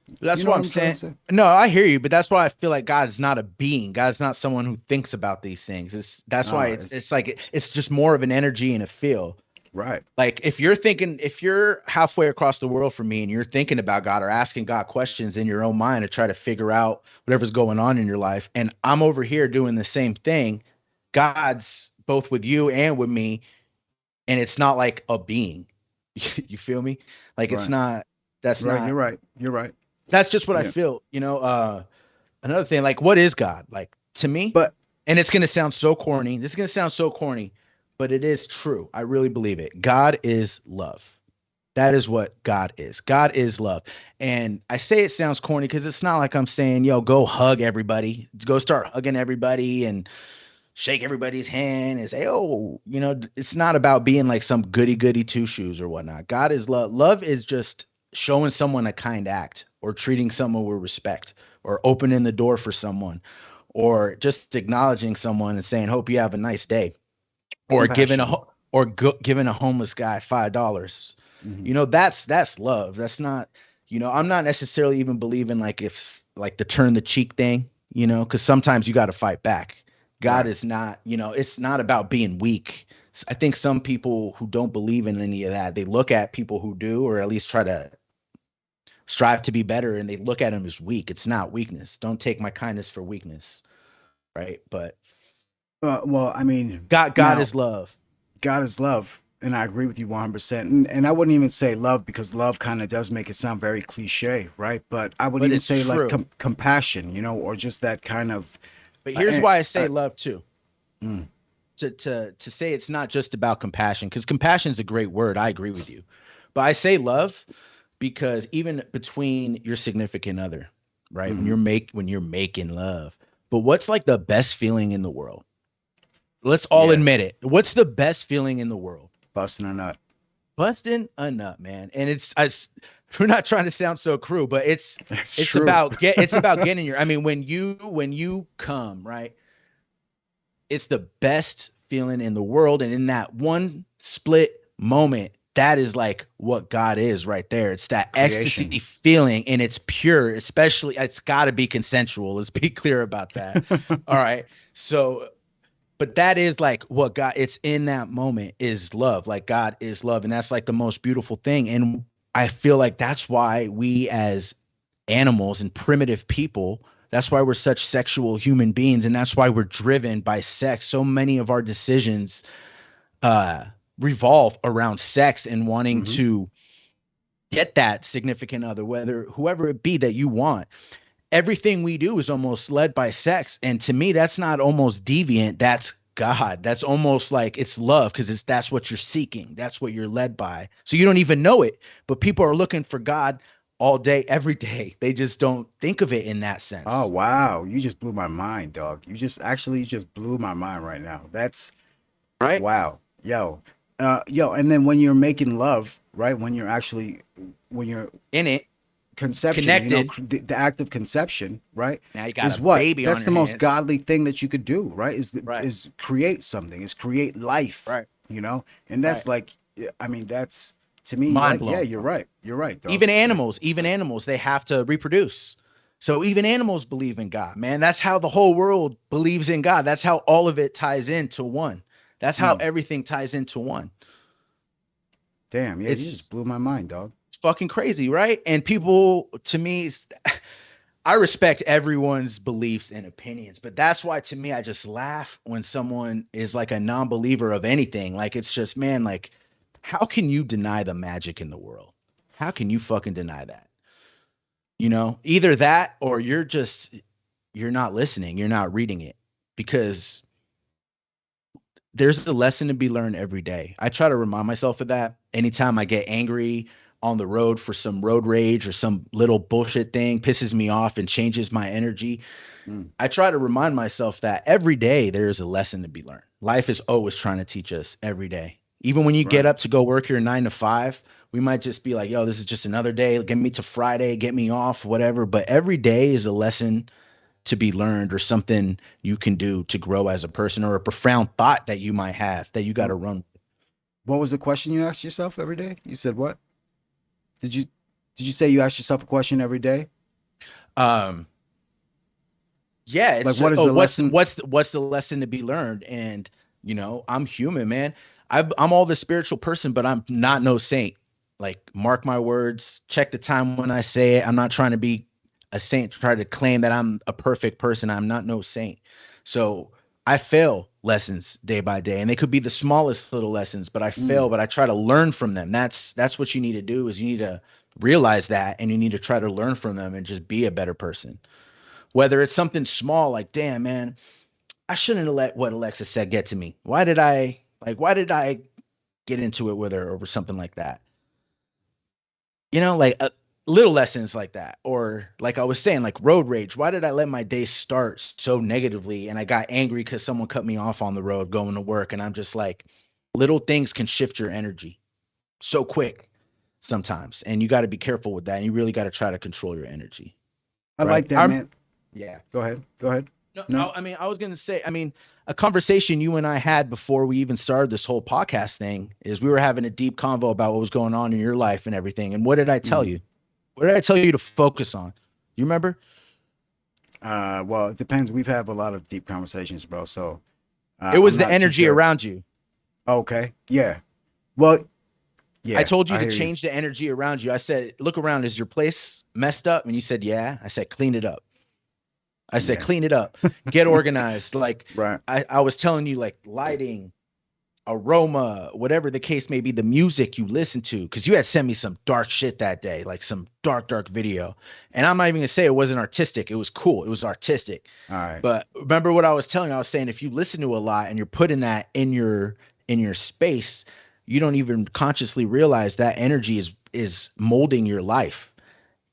You That's know what what I'm I'm trying to saying. say? No, I hear you, but that's why I feel like God's not a being. God's not someone who thinks about these things. That's why It's it's like it's just more of an energy and a feel. right. Like if you're halfway across the world from me and you're thinking about God or asking God questions in your own mind to try to figure out whatever's going on in your life, and I'm over here doing the same thing, God's both with you and with me, and it's not like a being. You feel me? Like it's Right. not. That's Right. You're not. right. You're right. That's just what I Yeah. feel. Another thing, like, what is God? Like to me, But and it's gonna sound so corny. This is gonna sound so corny, but it is true. I really believe it. God is love. That is what God is. God is love. And I say it sounds corny because it's not like I'm saying, yo, go hug everybody, go start hugging everybody and shake everybody's hand and say, oh, it's not about being like some goody goody two shoes or whatnot. God is love. Love is just showing someone a kind act or treating someone with respect or opening the door for someone or just acknowledging someone and saying, hope you have a nice day or compassion. giving a homeless guy $5. Hmm. That's love. That's not, I'm not necessarily even believing like if like the turn the cheek thing, because sometimes you got to fight back. God Right. is not, it's not about being weak. I think some people who don't believe in any of that, they look at people who do, or at least try to strive to be better, and they look at them as weak. It's not weakness. Don't take my kindness for weakness, right? But Well, I mean, God now is love. God is love, and I agree with you 100%. And I wouldn't even say love because love kind of does make it sound very cliche, right? But I would But even it's say like true. compassion, you know, or just that kind of. But Uh, here's uh, why I say uh, love too. mm, To say it's not just about compassion, because compassion is a great word. I agree with you. But I say love because even between your significant other, right? When mhm. you're making love. But what's like the best feeling in the world? Let's all Yeah, admit it. What's the best feeling in the world? busting a nut. Busting a nut, man. And we're not trying to sound so cruel, but it's It's it's true. about get it's about getting your, I mean, when you come, right? It's the best feeling in the world. And in that one split moment, that is like what God is right there. It's that ecstasy Creation. feeling, and it's pure, especially it's got to be consensual. Let's be clear about that. All right. So, but that is like what God, it's in that moment is love. Like God is love. And that's like the most beautiful thing. And I feel like that's why we as animals and primitive people, that's why we're such sexual human beings. And that's why we're driven by sex. So many of our decisions uh, revolve around sex and wanting Hmm. to get that significant other, whether whoever it be that you want. Everything we do is almost led by sex. And to me, that's not almost deviant. That's God. That's almost like it's love because that's what you're seeking. That's what you're led by. So you don't even know it, but people are looking for God all day, every day. They just don't think of it in that Oh sense. wow, you just blew my mind, dog. You just blew my mind right now. That's Right? wow. Yo, and then when you're making love, right? When you're actually when you're In it, conception, connected. the act of conception, right? Now you got Is a what? baby on That's your the most hands. godly thing that you could do, right? Right. Is create something, is create life, Right. And Right. that's like, yeah, I mean, that's to me Mind like, yeah, blowing. you're right, dog. Like, Even animals, they have to reproduce. So even animals believe in God, man. That's how the whole world believes in God. That's how all of it ties into one. That's how mm, everything ties into one. damn, yeah, you just It's blew my mind, dog. fucking crazy, right? And people, to me, I respect everyone's beliefs and opinions, but that's why to me, I just laugh when someone is like a non believer of anything. Like, it's just, man, like, how can you deny the magic in the world? How can you fucking deny that? Either that or you're not listening, you're not reading it because there's a lesson to be learned every day. I try to remind myself of that anytime I get angry on the road for some road rage or some little bullshit thing pisses me off and changes my energy. Mm, I try to remind myself that every day there is a lesson to be learned. Life is always trying to teach us every day. Even when you get right. up to go work your 9 to 5, we might just be like, yo, this is just another day. Get me to Friday, get me off, whatever. But every day is a lesson to be learned or something you can do to grow as a person or a profound thought that you might have that you got to run. What was the question you asked yourself every day? You said what? Did you did you say you ask yourself a question every day? Um, yeah, it's Like just, what is oh, the lesson? what's the lesson to be learned? And I'm human, man. I'm all the spiritual person, but I'm not no saint. Like, mark my words, check the time when I say it. I'm not trying to be a saint, try to claim that I'm a perfect person. I'm not no saint. So I fail lessons day by day, and they could be the smallest little lessons, but I Mm, fail, but I try to learn from them. That's what you need to do is you need to realize that, and you need to try to learn from them and just be a better person. Whether it's something small like, damn, man, I shouldn't have let what Alexa said get to me. Why did I get into it with her over something like that? Like little lessons like that. Or like I was saying, like road rage. Why did I let my day start so negatively and I got angry because someone cut me off on the road going to work? And I'm just like, little things can shift your energy so quick sometimes. And you got to be careful with that. And you really got to try to control your energy. I Right. like that, man. Yeah. Go ahead. Go ahead. No, No. I mean, I was gonna say, I mean, a conversation you and I had before we even started this whole podcast thing is we were having a deep convo about what was going on in your life and everything. And what did I tell Mm. you? What did I tell you to focus on? You remember? Well, it depends. We've had a lot of deep conversations, bro. So It I'm was the not too energy sure. around you. Okay. Yeah. Well, I yeah. told you I to hear you. change the energy around you. I said, look around. Is your place messed up? And you said, yeah. I said, clean it up. I said, Yeah. clean it up. Get organized. Like Right. I was telling you, like lighting, aroma, whatever the case may be, the music you listen to, because you had sent me some dark shit that day, like some dark, dark video. And I'm not even gonna say it wasn't artistic. It was cool. It was artistic. All right. But remember what I was telling you? I was saying if you listen to a lot and you're putting that in your space, you don't even consciously realize that energy is molding your life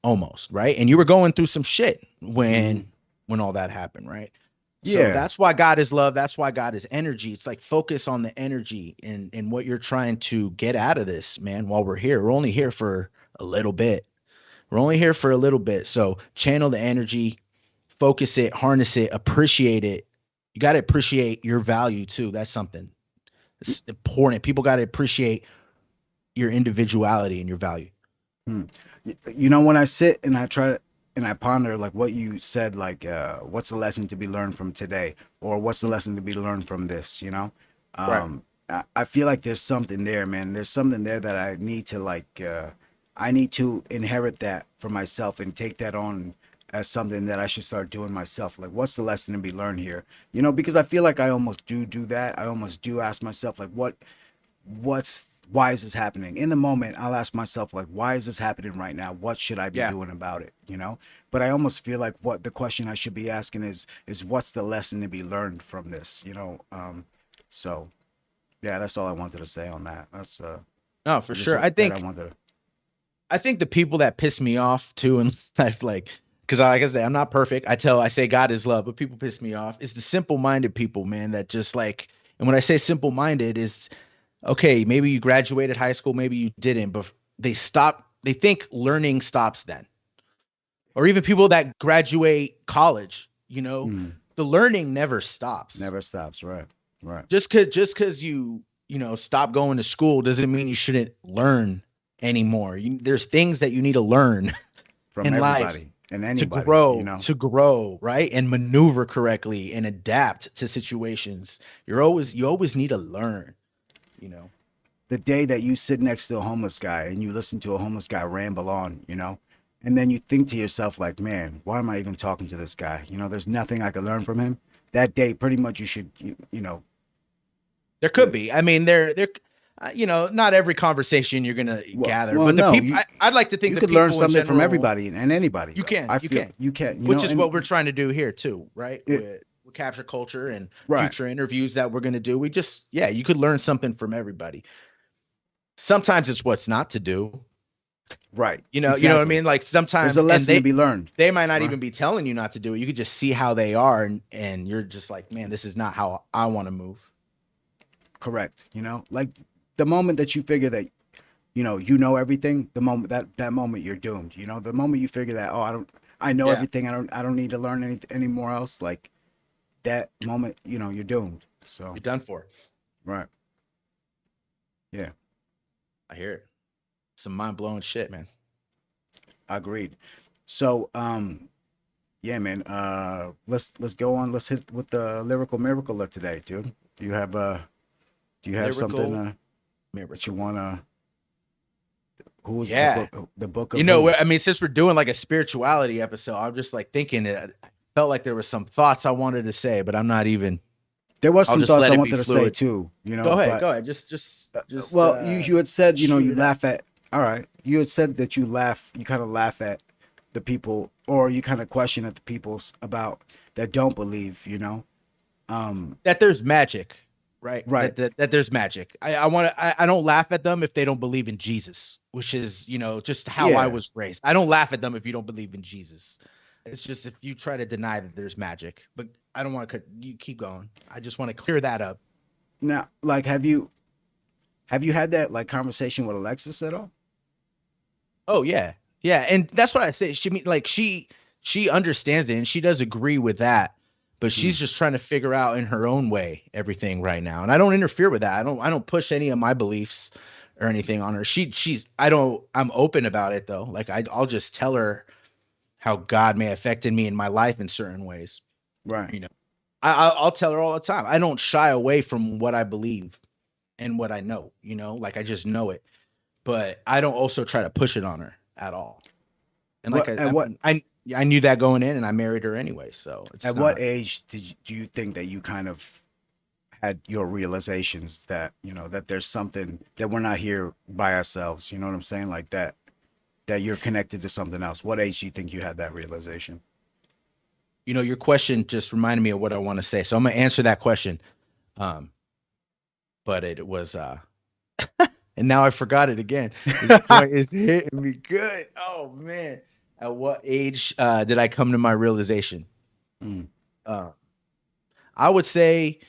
almost, right? And you were going through some shit Hmm. when all that happened, right? So Yeah. that's why God is love. That's why God is energy. It's like focus on the energy and what you're trying to get out of this, man, while we're here. We're only here for a little bit. We're only here for a little bit. So channel the energy, focus it, harness it, appreciate it. You got to appreciate your value too. That's something. It's important. People got to appreciate your individuality and your value. Hmm. You know, when I sit and I try to, and I ponder like what you said, like what's the lesson to be learned from today, or what's the lesson to be learned from this, Right. I feel like there's something there, man. There's something there that I need to I need to inherit that for myself and take that on as something that I should start doing myself. Like, what's the lesson to be learned here? Because I feel like I almost do that. I almost do ask myself, like, what's why is this happening? In the moment, I'll ask myself, like, why is this happening right now? What should I be Yeah. doing about it? You know? But I almost feel like what the question I should be asking is what's the lesson to be learned from this? You know? So yeah, that's all I wanted to say on that. That's No, for just sure. that I wanted to. I think the people that piss me off too in life, like, because like I say, I'm not perfect. I say God is love, but people piss me off. Is the simple-minded people, man, that just like, and when I say simple-minded, is okay, maybe you graduated high school, maybe you didn't, but they think learning stops then. Or even people that graduate college, Mm, the learning never stops. never stops. Right. Right. Just because you stop going to school doesn't mean you shouldn't learn anymore. There's things that you need to learn From in life everybody and to anybody. You grow, know. right? And maneuver correctly and adapt to situations. You always need to learn, you know. The day that you sit next to a homeless guy and you listen to a homeless guy ramble on, you know, and then you think to yourself, like, man, why am I even talking to this guy? You know, there's nothing I could learn from him. That day, pretty much, you should, you know, There could be. I mean, not every conversation you're gonna gather, well, but the no, people. I'd like to think you the could learn people in something from general. everybody and anybody, You though. can, I you feel can, you can, you which know, is and what we're trying to do here too, right? it, With capture culture and right, future interviews that we're gonna do. Yeah, you could learn something from everybody. Sometimes it's what's not to do. right, You know what I exactly. mean? Like There's sometimes, a and lesson to be learned, they might not right? even be telling you not to do it. You could just see how they are, and you're just like, man, this is not how I want to move. Correct. You know, like the moment that you figure that you know everything, the moment that moment you're doomed. You know, the moment you figure that, oh, I know Yeah, everything, I don't need to learn anymore else, like that moment, you're doomed. So you're done for. right. Yeah, I hear it. Some mind blowing shit, man. agreed. So yeah, man, let's go on, let's hit with the lyrical miracle of today, dude. Do you have something Lyrical that you miracle. want to, who was Yeah. the book of who? I mean, since we're doing like a spirituality episode, I'm just like thinking it. I felt like there was some thoughts I wanted to say, but I'm not even. There was I'll some just thoughts let I it be wanted to say fluid. too, Go ahead. but Go ahead. Just well, you had said, shoot you it out. laugh at. All right, you had said that you kind of laugh at the people, or you kind of question at the people about that don't believe. That there's magic, right? Right? That there's magic. I don't laugh at them if they don't believe in Jesus, which is, just how I Yeah. was raised. I don't laugh at them if you don't believe in Jesus. It's just if you try to deny that there's magic. But I don't want to cut you keep going. I just want to clear that up. Now, like, have you had that like conversation with Alexis at all? Oh yeah. Yeah, and that's what I say. She understands it and she does agree with that. But Hmm. she's just trying to figure out in her own way everything right now. And I don't interfere with that. I don't push any of my beliefs or anything on her. I'm open about it though. Like I'll just tell her how God may have affected me in my life in certain ways. Right. You know. I'll tell her all the time. I don't shy away from what I believe and what I know, like I just know it. But I don't also try to push it on her at all. And like What I, at I what mean, I knew that going in, and I married her anyway. So at it's what not. age do you think that you kind of had your realizations that that there's something that we're not here by ourselves? You know what I'm saying? Like that you're connected to something else. What age do you think you had that realization? Your question just reminded me of what I want to say. So I'm gonna answer that question. Um, but it was and now I forgot it again. This joint is hitting me good. Oh man. At what age did I come to my realization? Mm, Uh, I would say,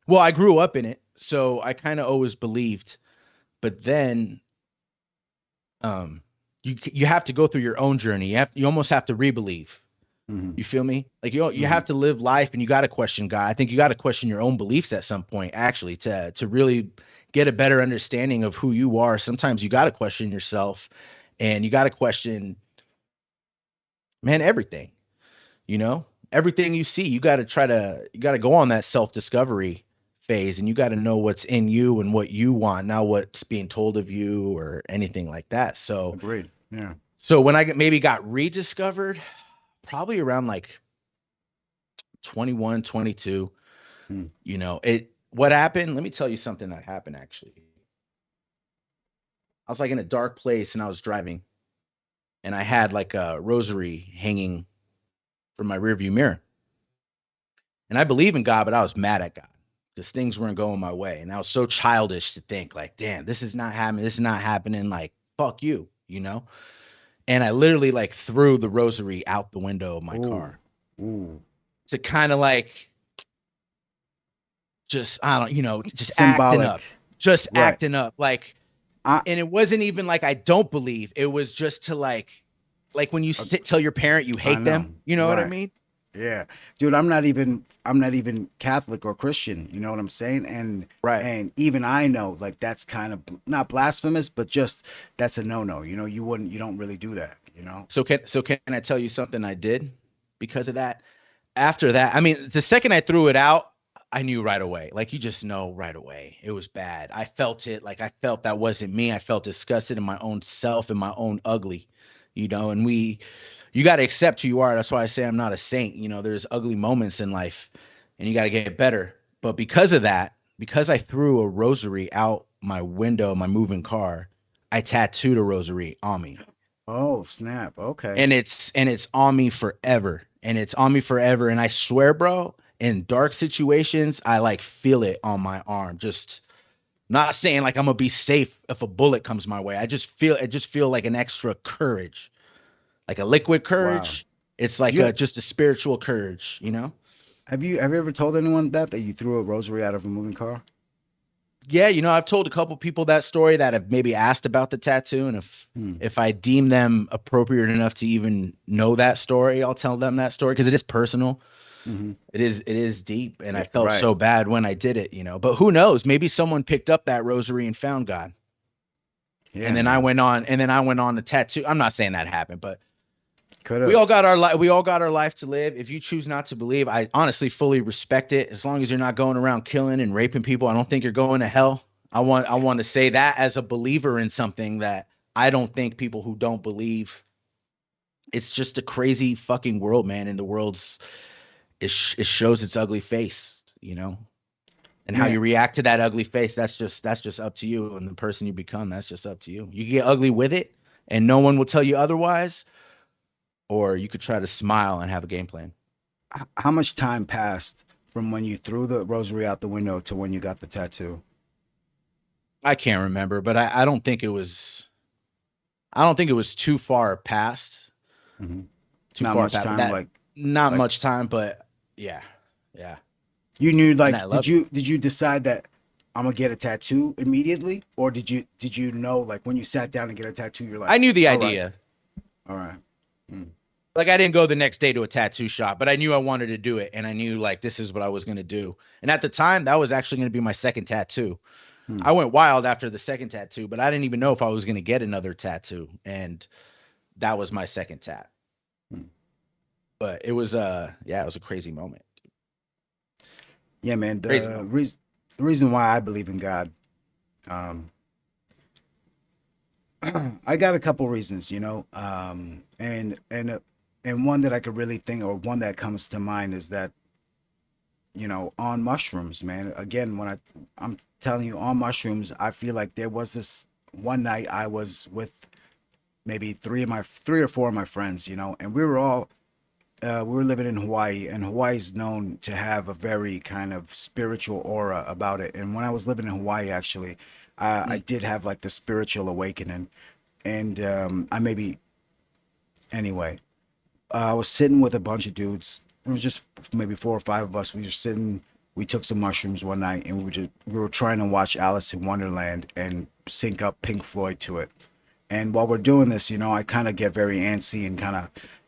well, I grew up in it, so I kind of always believed. But then um you have to go through your own journey. You almost have to rebelieve. mm-hmm, You feel me? Like you mm-hmm. have to live life and you got to question God. I think you got to question your own beliefs at some point actually to really get a better understanding of who you are. Sometimes you got to question yourself and you got to question, man, everything, you know? Everything you see, you got to go on that self-discovery phase and you got to know what's in you and what you want, not what's being told of you or anything like that. So Agreed. Yeah. when maybe got rediscovered, probably around like 21, 22. Mm, What happened? Let me tell you something that happened actually. I was like in a dark place and I was driving and I had like a rosary hanging from my rearview mirror. And I believe in God, but I was mad at God because things weren't going my way. And I was so childish to think like, damn, this is not happening. This is not happening. Like, fuck you, you know? And I literally like threw the rosary out the window of my Ooh. car Ooh. to kind of like just, I don't, just acting Symbolic. up, just Right. acting up. Like, I and it wasn't even like I don't believe. It was just to like when you uh, tell your parent you I hate know. them, you know what I Right. mean? Yeah. Dude, I'm not even Catholic or Christian, you know what I'm saying? Right. And even I know like that's kind of not blasphemous, but just that's a no-no. You don't really do that, you know? So can I tell you something I did because of that? After that, I mean, the second I threw it out, I knew right away. Like you just know right away. It was bad. I felt it. Like I felt that wasn't me. I felt disgusted in my own self and my own ugly, and you got to accept who you are. That's why I say I'm not a saint. There's ugly moments in life and you got to get better. But because of that, because I threw a rosary out my window, my moving car, I tattooed a rosary on me. Oh, snap. Okay. And it's on me forever. And it's on me forever. And I swear, bro, in dark situations, I like feel it on my arm. Just not saying like I'm gonna be safe if a bullet comes my way. I just feel like an extra courage, like a liquid Wow. courage. It's like You a just a spiritual courage. have you ever told anyone that you threw a rosary out of a moving car? Yeah, I've told a couple people that story that have maybe asked about the tattoo, and if Hmm. if I deem them appropriate enough to even know that story, I'll tell them that story because it is personal. Hmm. It is deep, and I Yeah, felt right. so bad when I did it. But who knows? Maybe someone picked up that rosary and found God. Yeah, And then I man. went on, and then I went on to tattoo. I'm not saying that happened, but Could we all have. got our life. We all got our life to live. If you choose not to believe, I honestly fully respect it. As long as you're not going around killing and raping people, I don't think you're going to hell. I want to say that as a believer in something that I don't think people who don't believe. It's just a crazy fucking world, man, and the world's it shows its ugly face. And how Man, you react to that ugly face, that's just up to you, and the person you become, that's just up to you. You can get ugly with it and no one will tell you otherwise, or you could try to smile and have a game plan. how much time passed from when you threw the rosary out the window to when you got the tattoo? I can't remember, but I don't think it was too far past, Hmm. too Not far much past, but time, that not like much time, but yeah. Yeah. you knew, And I like, did love it. you decide that I'm gonna get a tattoo immediately, or did you know, like, when you sat down to get a tattoo, you're like, I knew the all right, idea. all right. Mm. Like I didn't go the next day to a tattoo shop, but I knew I wanted to do it and I knew like this is what I was going to do. And at the time, that was actually going to be my second tattoo. Hmm. I went wild after the second tattoo, but I didn't even know if I was going to get another tattoo, and that was my second tat. Hmm. But it was a crazy moment. Yeah, man. Crazy The moment. reason the reason why I believe in God, um, I got a couple reasons, and one that I could really think, or one that comes to mind, is that, on mushrooms, man. Again, I'm telling you, on mushrooms, I feel like there was this one night I was with maybe three or four of my friends, and we were living in Hawaii, and Hawaii's known to have a very kind of spiritual aura about it. And when I was living in Hawaii, actually, I Mm. did have like the spiritual awakening, and I maybe anyway. I was sitting with a bunch of dudes. It was just maybe four or five of us. We were sitting. We took some mushrooms one night, and we were trying to watch Alice in Wonderland and sync up Pink Floyd to it. And while we're doing this, I kind of get very antsy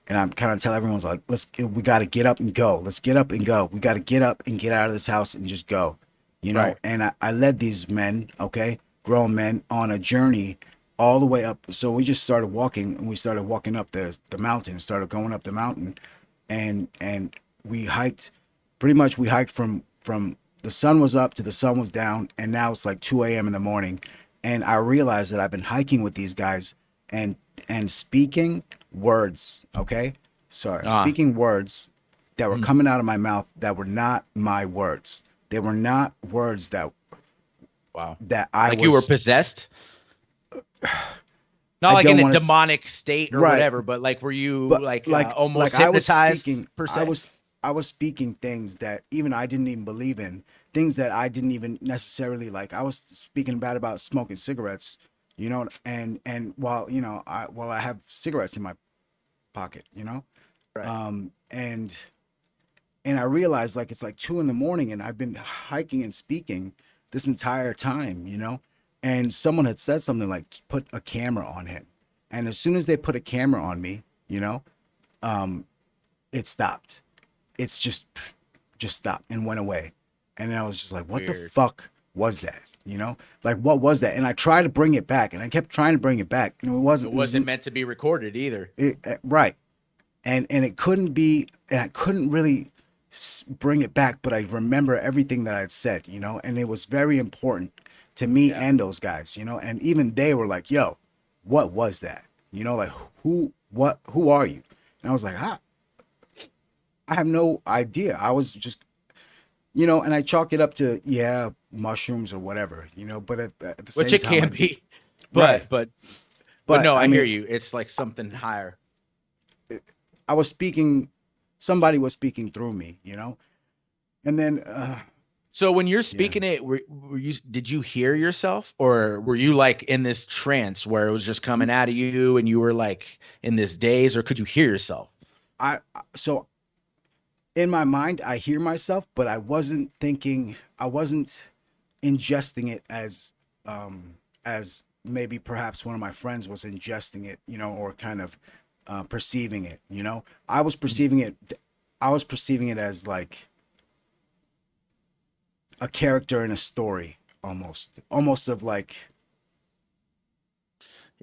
and I'm kind of tell everyone's like, we got to get up and go. Let's get up and go. We got to get up and get out of this house and just go, Right. And I led these men, okay, grown men, on a journey all the way up. So we just started walking, and we started walking up the mountain, started going up the mountain, and we hiked. Pretty much, we hiked from the sun was up to the sun was down, and now it's like 2 a.m. in the morning, and I realized that I've been hiking with these guys and speaking words, okay? Sorry, Ah. speaking words that were Mm. coming out of my mouth that were not my words. They were not words that Wow. I Like you were was possessed. Not I like don't in a want to. demonic state or Right, whatever, but like were you but like like almost I was hypnotized speaking, per se? I was speaking things that even I didn't even believe in, things that I didn't even necessarily like. I was speaking bad about smoking cigarettes, you know, and while you know I have cigarettes in my pocket, you know, Right. and and I realized like it's like 2 in the morning and I've been hiking and speaking this entire time, you know, and someone had said something like put a camera on him, and as soon as they put a camera on me, you know, it stopped. It's just stopped and went away. And I was just like, what the Weird. fuck was that? You know, like what was that? And I tried to bring it back, and I kept trying to bring it back, and it It wasn't. It was wasn't meant to be recorded either. right, and it couldn't be, and I couldn't really bring it back. But I remember everything that I'd said, you know, and it was very important to me Yeah. and those guys, you know, and even they were like, "Yo, what was that?" You know, like who are you? And I was like, I have no idea. I was just, you know, and I chalk it up to, yeah, mushrooms or whatever, you know, but at the Which same it time, I can did. be. Right. But But no, I I hear mean, you. It's like something higher. I was speaking, somebody was speaking through me, you know, and then, So when you're yeah, speaking it, were you did you hear yourself or were you like in this trance where it was just coming out of you and you were like in this daze or could you hear yourself? so in my mind, I hear myself, but I wasn't thinking, I wasn't ingesting it as maybe perhaps one of my friends was ingesting it, you know, or kind of perceiving it, you know. I was perceiving it as like a character in a story, almost of like,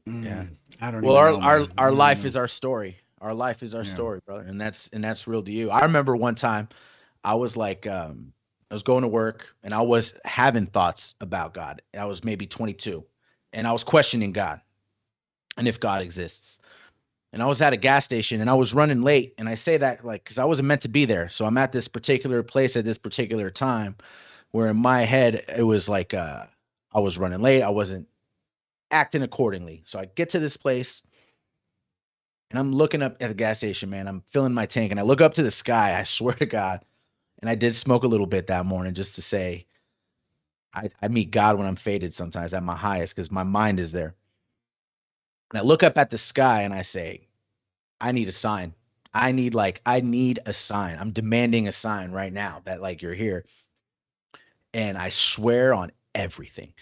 Yeah. I don't Well, even know, our man. I don't life know. is our story. Our life is our Yeah. story, brother, and that's real to you. I remember one time I was like I was going to work and I was having thoughts about God. I was maybe 22 and I was questioning God and if God exists. And I was at a gas station and I was running late. And I say that like because I wasn't meant to be there. So I'm at this particular place at this particular time where in my head it was like I was running late. I wasn't acting accordingly. So I get to this place and I'm looking up at the gas station, man. I'm filling my tank and I look up to the sky. I swear to God. And I did smoke a little bit that morning just to say I meet God when I'm faded sometimes at my highest because my mind is there. And I look up at the sky and I say, I need a sign. I need a sign. I'm demanding a sign right now that like you're here. And I swear on everything.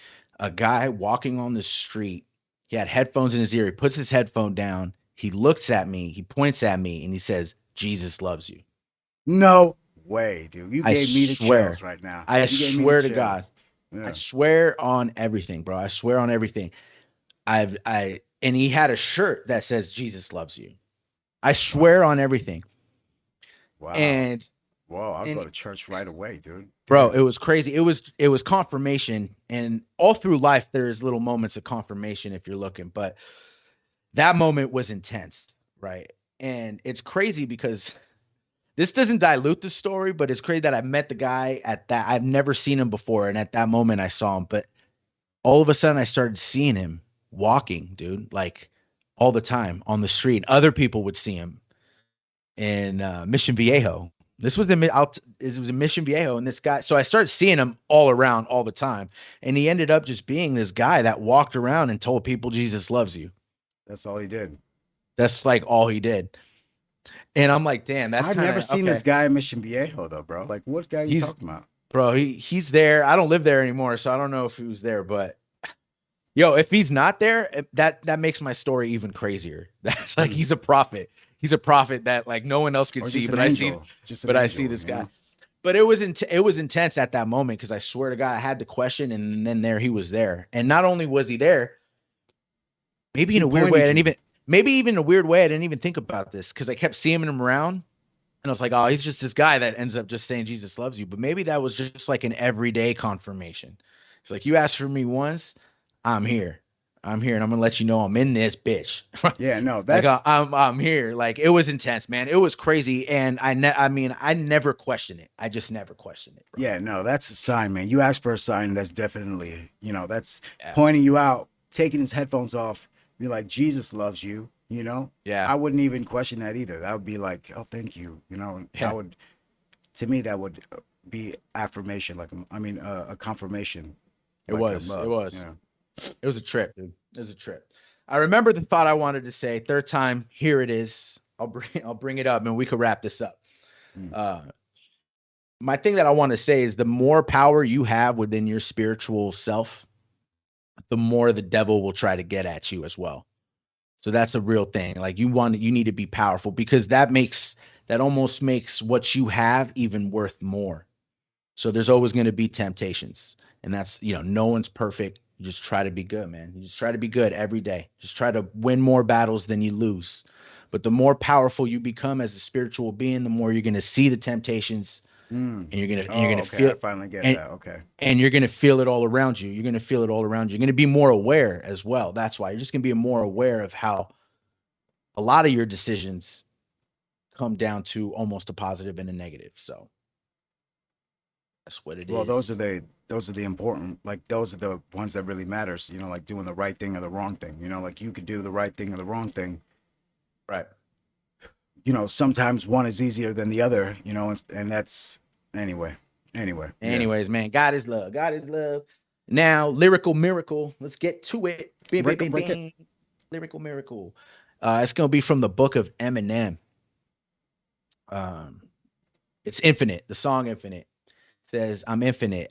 A guy walking on the street, he had headphones in his ear. He puts his headphone down. He looks at me, he points at me, and he says, Jesus loves you. No way, dude. You I gave me the chills swear. right now. I You gave me the swear to God. chills. I Yeah. swear on everything, bro. I swear on everything. And he had a shirt that says Jesus loves you. I Wow. swear on everything. Wow. And Whoa, I'll go and to church right away, dude. bro, Damn. it was crazy. It was confirmation and all through life there's little moments of confirmation if you're looking, but that moment was intense, right? And it's crazy because this doesn't dilute the story, but it's crazy that I met the guy at that. I've never seen him before and at that moment I saw him, but all of a sudden I started seeing him walking, dude, like all the time on the street. Other people would see him in Mission Viejo. It was in Mission Viejo, and this guy. So I started seeing him all around all the time, and he ended up just being this guy that walked around and told people Jesus loves you. That's all he did. That's like all he did, and I'm like, damn, that's I've kind never of seen this okay. guy in Mission Viejo though, bro. Like, what guy are you He's talking about? bro, he's there. I don't live there anymore, so I don't know if he was there, but yo, if he's not there, that makes my story even crazier. That's like Mm. he's a prophet. He's a prophet that like no one else could Or see, just an angel. Just an but I see angel, this you guy. know? But it was intense at that moment because I swear to God, I had the question, and then there he was there. And not only was he there, maybe in He a weird way, pointed you. maybe even in a weird way, I didn't even think about this because I kept seeing him around, and I was like, oh, he's just this guy that ends up just saying Jesus loves you. But maybe that was just like an everyday confirmation. It's like you asked for me once, I'm here. I'm here, and I'm gonna let you know I'm in this bitch. Yeah, no, Like that's I'm here. Like it was intense, man. It was crazy, and I mean I never question it. I just never question it, bro. yeah, no, that's a sign, man. You asked for a sign, that's definitely, you know, that's Yeah. pointing you out. taking his headphones off, be like, Jesus loves you, Yeah. I wouldn't even question that either. That would be like, oh, thank you. That Yeah. would, to me, that would be affirmation, like, I mean, a confirmation, It like of was. It love, was. It was a trip, dude. It was a trip. I remember the thought I wanted to say. Third time, here it is. I'll bring it up and we could wrap this up. Mm. Uh my thing that I want to say is the more power you have within your spiritual self, the more the devil will try to get at you as well. So that's a real thing. Like you need to be powerful because that almost makes what you have even worth more. So there's always going to be temptations. And that's, no one's perfect. You just try to be good, man. You just try to be good every day. Just try to win more battles than you lose. But the more powerful you become as a spiritual being, the more you're going to see the temptations Mm. and you're Oh, going to okay. feel I finally get and that. Okay. and you're going to feel it all around you. You're going to feel it all around you. You're going to be more aware as well. That's why you're just going to be more aware of how a lot of your decisions come down to almost a positive and a negative. So that's what it Well, is. those are the important, like those are the ones that really matters, like doing the right thing or the wrong thing. Like you could do the right thing or the wrong thing. Right. Sometimes one is easier than the other, and that's anyway. Anyway, yeah. Anyways, man, God is love. God is love. Now, lyrical miracle. Let's get to it. Bing, bing, bing, Break it. bing. Lyrical miracle. It's gonna be from the book of Eminem. Um, it's Infinite. The song Infinite says, "I'm infinite.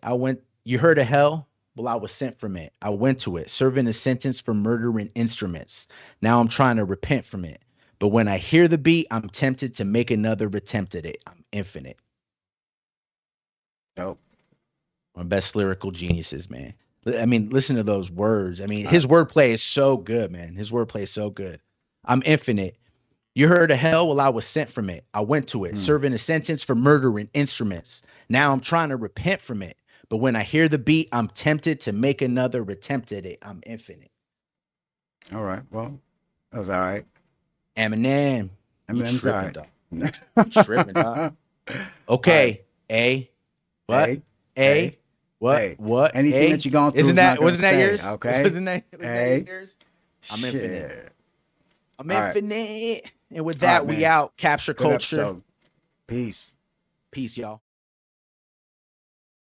You heard of hell? Well, I was sent from it. I went to it, serving a sentence for murdering instruments. Now I'm trying to repent from it. But when I hear the beat, I'm tempted to make another attempt at it. I'm infinite." Nope. One of the best lyrical geniuses, man. I mean, listen to those words. I mean, Uh, his wordplay is so good, man. His wordplay is so good. I'm infinite. You heard of hell? Well, I was sent from it. I went to it, hmm. serving a sentence for murdering instruments. Now I'm trying to repent from it. But when I hear the beat, I'm tempted to make another attempt at it. I'm infinite. All right. Well, that was all right. Eminem, you Eminem's all tripping, right. dog. You tripping, dog. All right. Okay. A. What? Hey, hey, A. What? hey. What? Anything that A. you're going through Isn't is not that gonna wasn't that stay. yours? Okay. Wasn't that Hey. yours? I'm infinite. Shit. I'm All right. infinite. And with All right, that, we man. out. Capture Good culture. episode. Peace. Peace, y'all.